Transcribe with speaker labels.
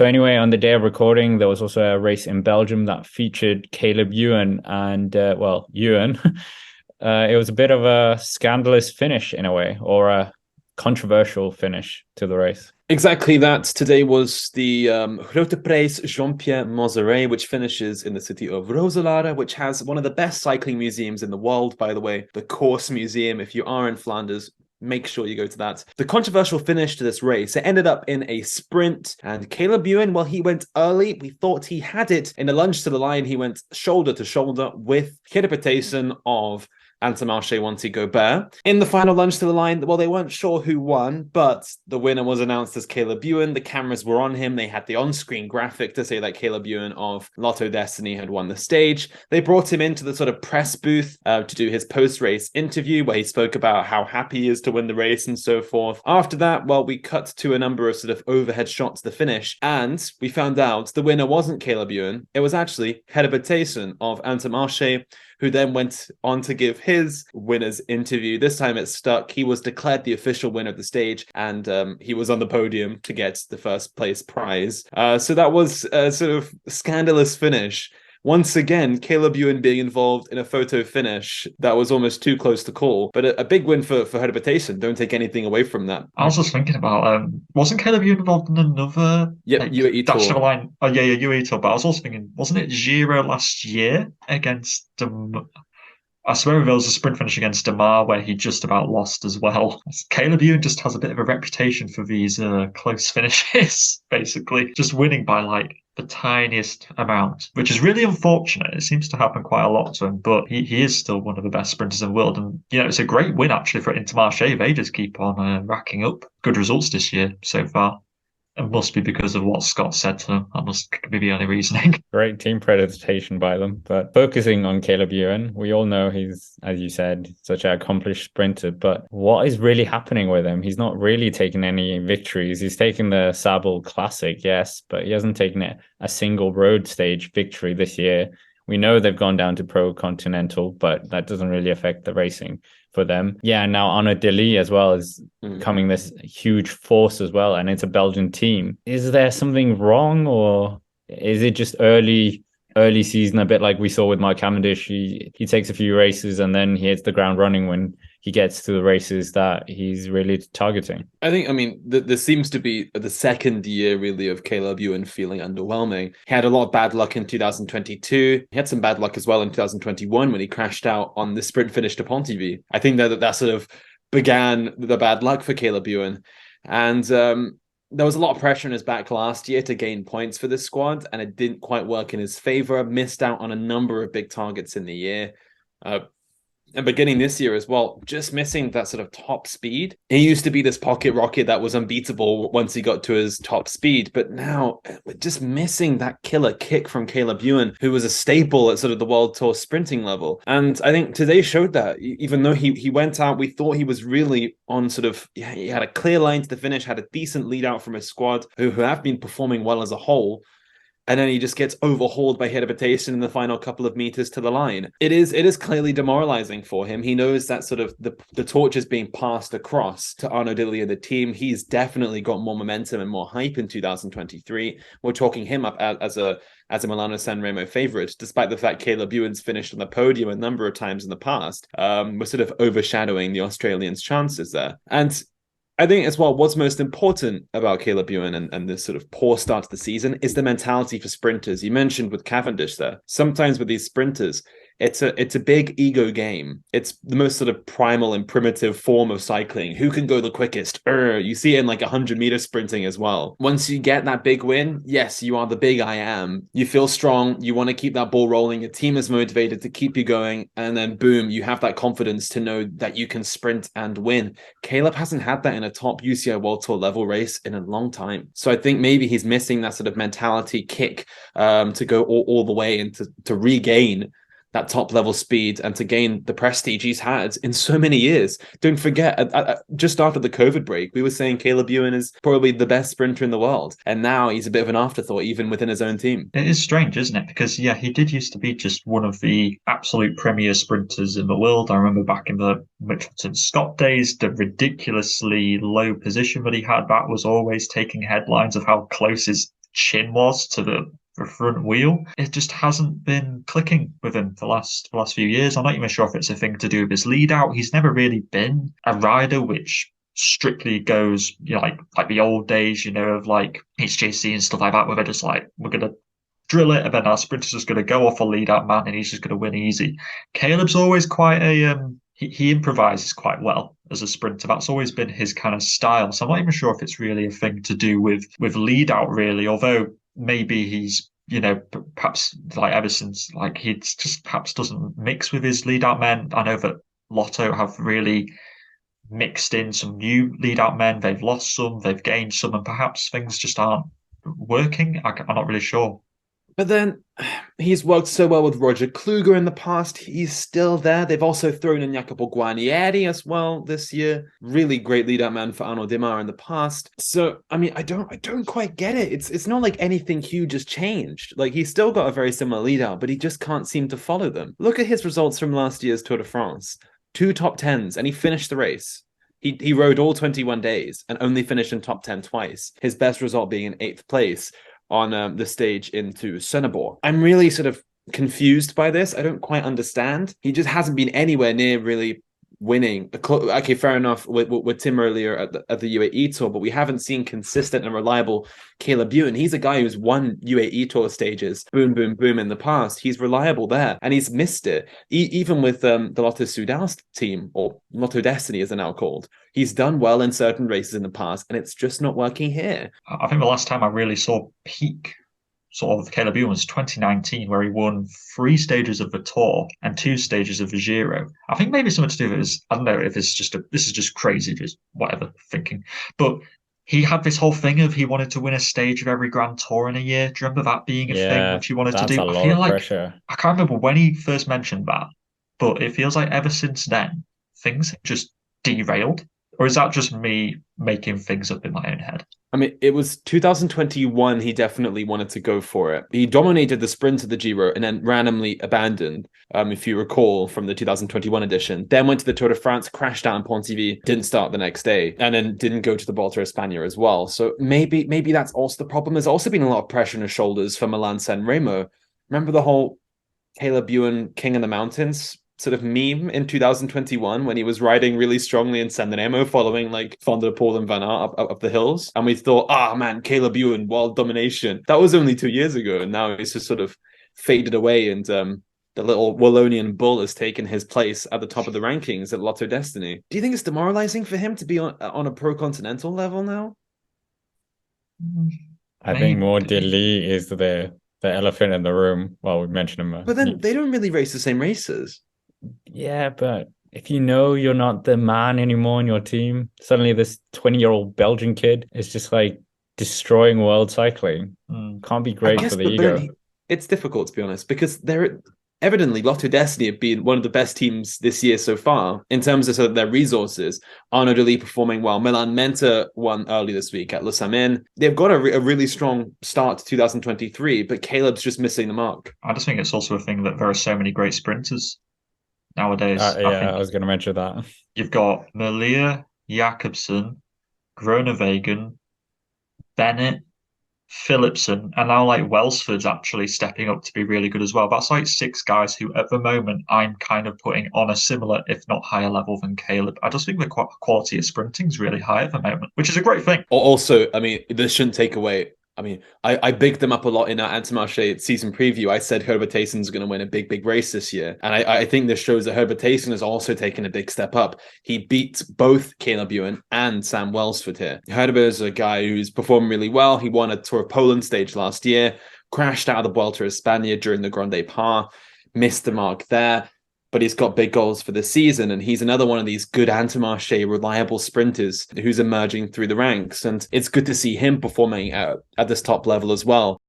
Speaker 1: So anyway, on the day of recording, there was also a race in Belgium that featured Caleb Ewan and, Ewan. It was a bit of a scandalous finish in a way, or a controversial finish to the race.
Speaker 2: Exactly that. Today was the Grote Prijs Jean-Pierre Mozzeret, which finishes in the city of Roeselare, which has one of the best cycling museums in the world, by the way, the Course Museum. If you are in Flanders, make sure you go to that. The controversial finish to this race, it ended up in a sprint, and Caleb Ewan, well, he went early. We thought he had it. In the lunge to the line, he went shoulder to shoulder with Gerrit of Intermarché Wanty Gobert. In the final lunge to the line, well, they weren't sure who won, but the winner was announced as Caleb Ewan. The cameras were on him. They had the on-screen graphic to say that Caleb Ewan of Lotto Destiny had won the stage. They brought him into the sort of press booth to do his post-race interview where he spoke about how happy he is to win the race and so forth. After that, well, we cut to a number of sort of overhead shots to the finish, and we found out the winner wasn't Caleb Ewan. It was actually Gerrit of Intermarché, who then went on to give his winner's interview. This time it stuck. He was declared the official winner of the stage, and he was on the podium to get the first place prize. So that was a sort of scandalous finish. Once again, Caleb Ewan being involved in a photo finish that was almost too close to call, but a big win for Herbitation. Don't take anything away from that.
Speaker 3: I was just thinking about wasn't Caleb Ewan involved in another
Speaker 2: Yep,
Speaker 3: like
Speaker 2: UAE
Speaker 3: dash to the
Speaker 2: Tour.
Speaker 3: line? Oh yeah, UAE tour. But I was also thinking, wasn't it Giro last year against I swear there was a sprint finish against Demar where he just about lost as well. Caleb Ewan just has a bit of a reputation for these close finishes, basically. Just winning by like the tiniest amount, which is really unfortunate. It seems to happen quite a lot to him, but he is still one of the best sprinters in the world. And, it's a great win actually for Intermarché. They just keep on racking up good results this year so far. It must be because of what Scott said to them. That must be the only reasoning.
Speaker 1: Great team presentation by them. But focusing on Caleb Ewan, we all know he's, as you said, such an accomplished sprinter. But what is really happening with him? He's not really taking any victories. He's taken the Sable Classic, yes, but he hasn't taken a single road stage victory this year. We know they've gone down to Pro Continental, but that doesn't really affect the racing for them. Yeah, now Arnaud Delis as well is becoming this huge force as well, and it's a Belgian team. Is there something wrong, or is it just early season, a bit like we saw with Mark Cavendish? He takes a few races and then he hits the ground running when he gets to the races that he's really targeting.
Speaker 2: I mean, there seems to be the second year really of Caleb Ewan feeling underwhelming. He had a lot of bad luck in 2022. He had some bad luck as well in 2021 when he crashed out on the sprint finish to Pontivy. I think that sort of began the bad luck for Caleb Ewan. And there was a lot of pressure on his back last year to gain points for this squad, and it didn't quite work in his favor. Missed out on a number of big targets in the year. And beginning this year as well, just missing that sort of top speed. He used to be this pocket rocket that was unbeatable once he got to his top speed, but now just missing that killer kick from Caleb Ewan, who was a staple at sort of the World Tour sprinting level. And I think today showed that, even though he went out, we thought he was really on sort of, he had a clear line to the finish, had a decent lead out from his squad, who have been performing well as a whole. And then he just gets overhauled by Herbitation in the final couple of meters to the line. It is clearly demoralizing for him. He knows that sort of the torch is being passed across to Arnaud Delis and the team. He's definitely got more momentum and more hype in 2023. We're talking him up as a Milano Sanremo favorite, despite the fact Caleb Ewan's finished on the podium a number of times in the past. We're sort of overshadowing the Australians' chances there. And I think as well, what's most important about Caleb Ewan and this sort of poor start to the season is the mentality for sprinters. You mentioned with Cavendish there. Sometimes with these sprinters, it's a big ego game. It's the most sort of primal and primitive form of cycling. Who can go the quickest? You see it in like 100-meter sprinting as well. Once you get that big win, yes, you are the big I am. You feel strong. You want to keep that ball rolling. Your team is motivated to keep you going. And then boom, you have that confidence to know that you can sprint and win. Caleb hasn't had that in a top UCI World Tour level race in a long time. So I think maybe he's missing that sort of mentality kick to go all the way and to regain that top level speed and to gain the prestige he's had in so many years. Don't forget, just after the COVID break, we were saying Caleb Ewan is probably the best sprinter in the world. And now he's a bit of an afterthought, even within his own team.
Speaker 3: It is strange, isn't it? Because, yeah, he did used to be just one of the absolute premier sprinters in the world. I remember back in the Mitchelton Scott days, the ridiculously low position that he had, that was always taking headlines of how close his chin was to the front wheel. It just hasn't been clicking with him the last few years. I'm not even sure if it's a thing to do with his lead out. He's never really been a rider which strictly goes, like the old days, of like HJC and stuff like that, where they're just like, we're gonna drill it, and then our sprinter's just gonna go off a lead out man, and he's just gonna win easy. Caleb's always quite a he improvises quite well as a sprinter. That's always been his kind of style. So I'm not even sure if it's really a thing to do with lead out, really. Although maybe he's perhaps like ever since like he just perhaps doesn't mix with his lead out men. I know that Lotto have really mixed in some new lead out men. They've lost some, they've gained some, and perhaps things just aren't working. I'm not really sure.
Speaker 2: But then he's worked so well with Roger Kluger in the past. He's still there. They've also thrown in Jacopo Guarnieri as well this year. Really great lead-out man for Arnaud Démare in the past. So, I mean, I don't quite get it. It's not like anything huge has changed. Like, he's still got a very similar lead-out, but he just can't seem to follow them. Look at his results from last year's Tour de France. 2 top 10s, and he finished the race. He rode all 21 days and only finished in top 10 twice. His best result being in 8th place on the stage into Sonnebord. I'm really sort of confused by this. I don't quite understand. He just hasn't been anywhere near really winning. Okay, fair enough with Tim earlier at the UAE Tour, but we haven't seen consistent and reliable Caleb Ewan. He's a guy who's won UAE Tour stages, boom, boom, boom in the past. He's reliable there, and he's missed it. Even with the Lotto Soudal team, or Lotto Destiny as they're now called, he's done well in certain races in the past, and it's just not working here.
Speaker 3: I think the last time I really saw peak sort of Caleb Ewan was 2019, where he won 3 stages of the Tour and 2 stages of the Giro. I think maybe something to do with this. I don't know if it's just this is just crazy, just whatever thinking. But he had this whole thing of he wanted to win a stage of every Grand Tour in a year. Do you remember that being a thing which he wanted to do?
Speaker 1: That's a lot of pressure.
Speaker 3: I can't remember when he first mentioned that, but it feels like ever since then things have just derailed. Or is that just me making things up in my own head?
Speaker 2: I mean, it was 2021. He definitely wanted to go for it. He dominated the sprint of the Giro and then randomly abandoned, if you recall, from the 2021 edition. Then went to the Tour de France, crashed out in Pontivy, didn't start the next day, and then didn't go to the Volta a España as well. So maybe that's also the problem. There's also been a lot of pressure on his shoulders for Milan San Remo. Remember the whole Caleb Ewan King of the Mountains sort of meme in 2021 when he was riding really strongly in San Remo, following like Van der Poel and Van Aert up the hills, and we thought, man, Caleb Ewan, world domination. That was only 2 years ago, and now he's just sort of faded away, and the little Wallonian bull has taken his place at the top of the rankings at Lotto Destiny. Do you think it's demoralizing for him to be on a pro continental level now?
Speaker 1: I think more Dilly is the elephant in the room. Well, we mentioned him,
Speaker 2: but then they don't really race the same races.
Speaker 1: Yeah, but if you know you're not the man anymore in your team, suddenly this 20-year-old Belgian kid is just like destroying world cycling. Can't be great for the ego.
Speaker 2: It's difficult, to be honest, because they're evidently Lotto Destiny have been one of the best teams this year so far in terms of, sort of their resources. Arnaud Dely performing well. Milan Menta won early this week at Le Samin. They've got a really strong start to 2023, but Caleb's just missing the mark.
Speaker 3: I just think it's also a thing that there are so many great sprinters nowadays.
Speaker 1: I was going to mention that.
Speaker 3: You've got Merlier, Jakobsen, Groenewegen, Bennett, Philipsen, and now like Welsford's actually stepping up to be really good as well. That's like 6 guys who at the moment I'm kind of putting on a similar, if not higher level than Caleb. I just think the quality of sprinting is really high at the moment, which is a great thing.
Speaker 2: Also, I mean, this shouldn't take away. I mean, I bigged them up a lot in our Intermarché season preview. I said Herbert Taysen's going to win a big race this year. And I think this shows that Herbert Taysen has also taken a big step up. He beat both Caleb Ewan and Sam Welsford here. Herbert is a guy who's performed really well. He won a Tour of Poland stage last year, crashed out of the Vuelta a España during the Grande Pas, missed the mark there. But he's got big goals for the season, and he's another one of these good Intermarché reliable sprinters who's emerging through the ranks. And it's good to see him performing at this top level as well.